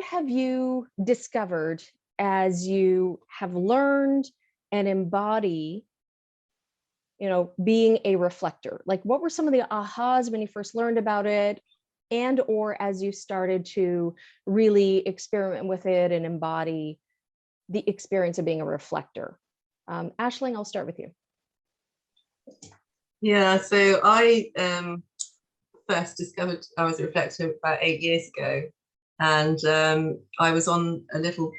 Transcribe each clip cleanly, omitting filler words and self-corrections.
have you discovered as you have learned and embody, being a reflector? Like, what were some of the ahas when you first learned about it, and or as you started to really experiment with it and embody the experience of being a reflector? Aisling, I'll start with you. Yeah, so I first discovered I was a reflector about 8 years ago, and I was on a little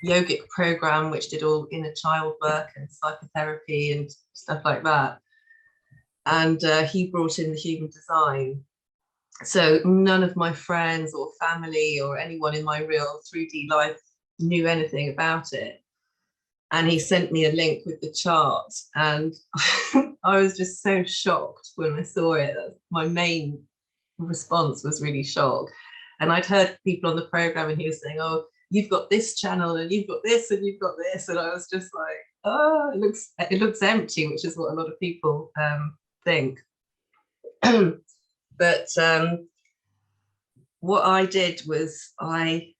yogic program which did all inner child work and psychotherapy and stuff like that, and he brought in the human design. So none of my friends or family or anyone in my real 3D life knew anything about it, and he sent me a link with the chart, and I was just so shocked when I saw it. My main response was really shock. And I'd heard people on the program, and he was saying, oh, you've got this channel and you've got this and you've got this, and I was just like, oh, it looks empty, which is what a lot of people think. But what I did was I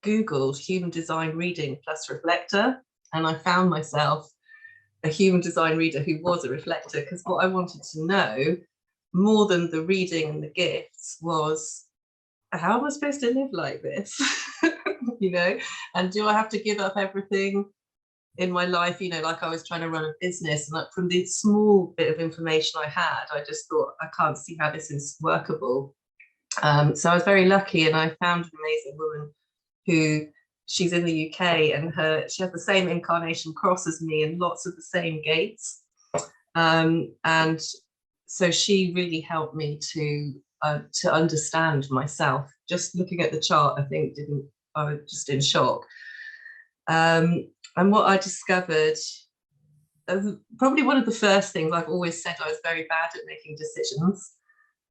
Googled human design reading plus reflector, and I found myself a human design reader who was a reflector, because what I wanted to know more than the reading and the gifts was, how am I supposed to live like this? And do I have to give up everything in my life? Like I was trying to run a business, and from the small bit of information I had, I just thought, I can't see how this is workable. So I was very lucky, and I found an amazing woman who, she's in the UK, and she has the same incarnation cross as me and lots of the same gates. And so she really helped me to understand myself. Just looking at the chart, I was just in shock. And what I discovered, probably one of the first things, I've always said I was very bad at making decisions.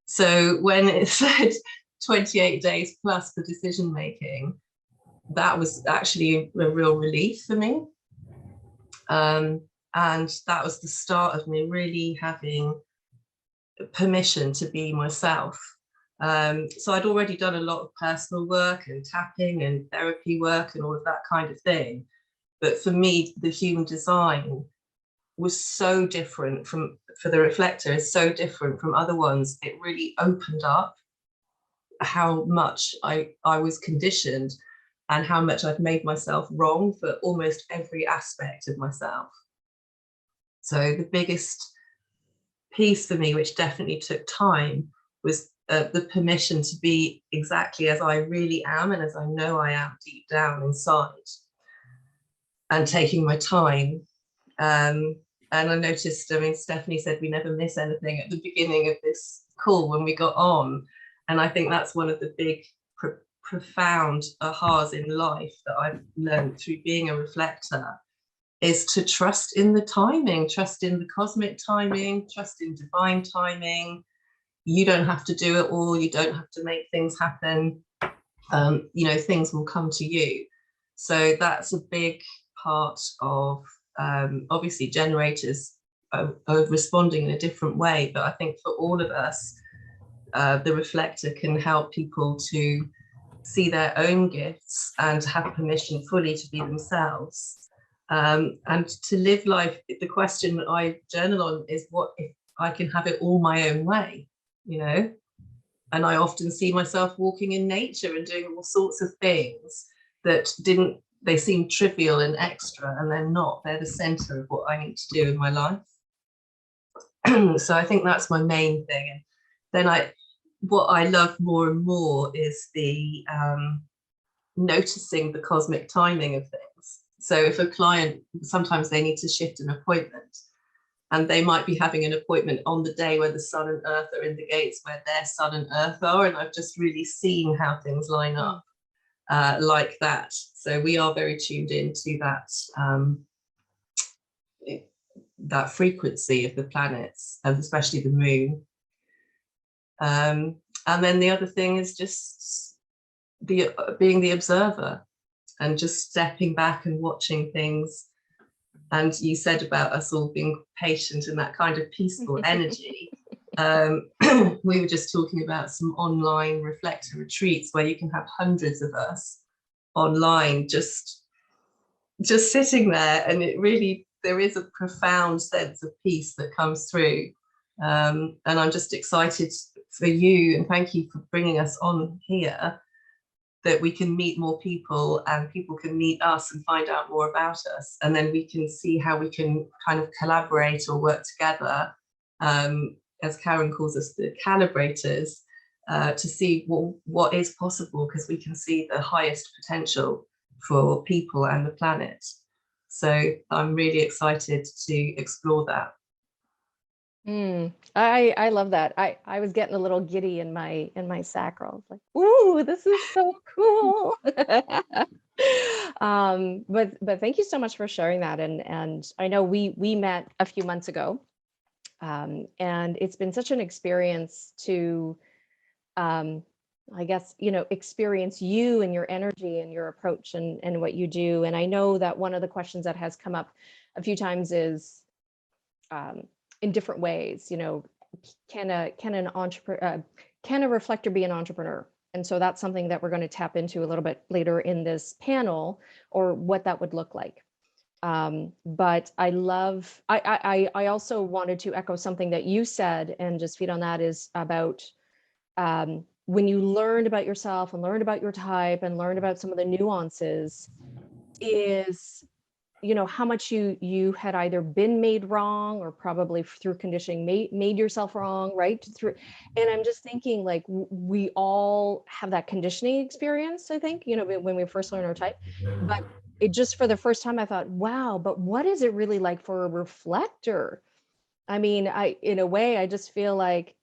So when it said 28 days plus for decision making, that was actually a real relief for me. And that was the start of me really having permission to be myself. So I'd already done a lot of personal work and tapping and therapy work and all of that kind of thing. But for me, the human design was so different for the reflector, is so different from other ones. It really opened up how much I was conditioned, and how much I've made myself wrong for almost every aspect of myself. So the biggest piece for me, which definitely took time, was the permission to be exactly as I really am, and as I know I am deep down inside, and taking my time. And I noticed, Stephanie said we never miss anything at the beginning of this call when we got on. And I think that's one of the big profound ahas in life that I've learned through being a reflector, is to trust in the timing, trust in the cosmic timing, trust in divine timing. You don't have to do it all. You don't have to make things happen. Things will come to you. So that's a big part of, obviously generators are responding in a different way, but I think for all of us, the reflector can help people to see their own gifts and have permission fully to be themselves, and to live life. The question that I journal on is, what if I can have it all my own way? And I often see myself walking in nature and doing all sorts of things that they seem trivial and extra, and they're not. They're the center of what I need to do in my life. So I think that's my main thing. And then what I love more and more is the noticing the cosmic timing of things. So if a client, sometimes they need to shift an appointment, and they might be having an appointment on the day where the sun and earth are in the gates where their sun and earth are, and I've just really seen how things line up like that. So we are very tuned into that frequency of the planets, and especially the moon. And then the other thing is just being the observer, and just stepping back and watching things. And you said about us all being patient and that kind of peaceful energy. we were just talking about some online reflector retreats where you can have hundreds of us online just sitting there, and it really, there is a profound sense of peace that comes through. And I'm just excited for you, and thank you for bringing us on here, that we can meet more people and people can meet us and find out more about us, and then we can see how we can kind of collaborate or work together, as Karen calls us, the calibrators, to see what is possible, because we can see the highest potential for people and the planet. So I'm really excited to explore that. I love that. I was getting a little giddy in my sacral. Like, ooh, this is so cool. But thank you so much for sharing that. And I know we met a few months ago, and it's been such an experience to, I guess, experience you and your energy and your approach and what you do. And I know that one of the questions that has come up a few times is, in different ways, can a reflector be an entrepreneur? And so that's something that we're going to tap into a little bit later in this panel, or what that would look like. But I also wanted to echo something that you said and just feed on that, is about when you learned about yourself and learned about your type and learned about some of the nuances, is how much you had either been made wrong, or probably through conditioning made yourself wrong, right? And I'm just thinking, like, we all have that conditioning experience, I think, when we first learn our type. But it just, for the first time, I thought, wow, but what is it really like for a reflector? I mean, in a way, I just feel like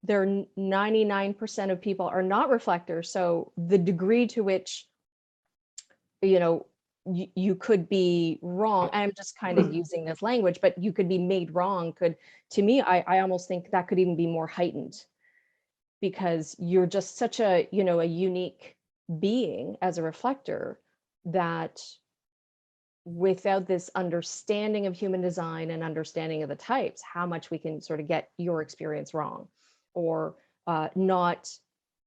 99% of people are not reflectors. So the degree to which, you could be wrong. I'm just kind of using this language, but you could be made wrong. To me, I almost think that could even be more heightened, because you're just such a, a unique being as a reflector, that without this understanding of human design and understanding of the types, how much we can sort of get your experience wrong, or not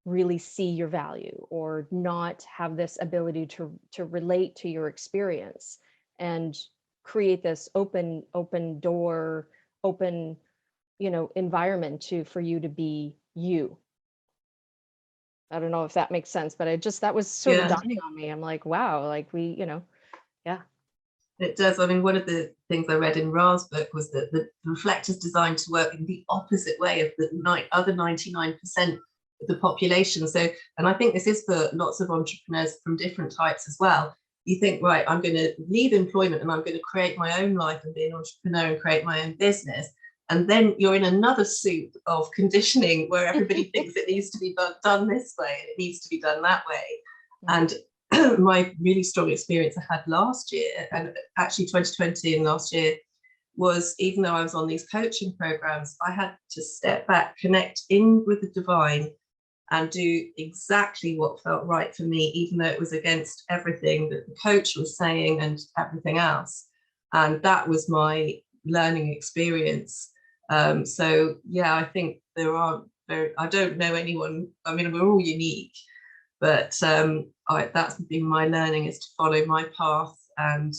really see your value, or not have this ability to relate to your experience, and create this open door, open, environment for you to be you. I don't know if that makes sense, but that was sort of dawning on me. I'm like, wow, like yeah. It does. I mean, one of the things I read in Ra's book was that the reflector's designed to work in the opposite way of the other 99% of the population. So, and I think this is for lots of entrepreneurs from different types as well. You think, right, I'm going to leave employment and I'm going to create my own life and be an entrepreneur and create my own business. And then you're in another soup of conditioning where everybody thinks it needs to be done this way, and it needs to be done that way. And my really strong experience I had last year, and actually 2020 and last year, was, even though I was on these coaching programs, I had to step back, connect in with the divine, and do exactly what felt right for me, even though it was against everything that the coach was saying and everything else. And that was my learning experience. So yeah, I think I don't know anyone, I mean, we're all unique, but that's been my learning, is to follow my path, and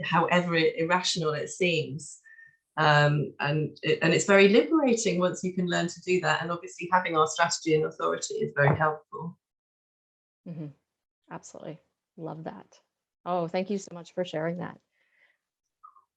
however irrational it seems. And it's very liberating once you can learn to do that. And obviously having our strategy and authority is very helpful. Absolutely. Love that. Oh, thank you so much for sharing that.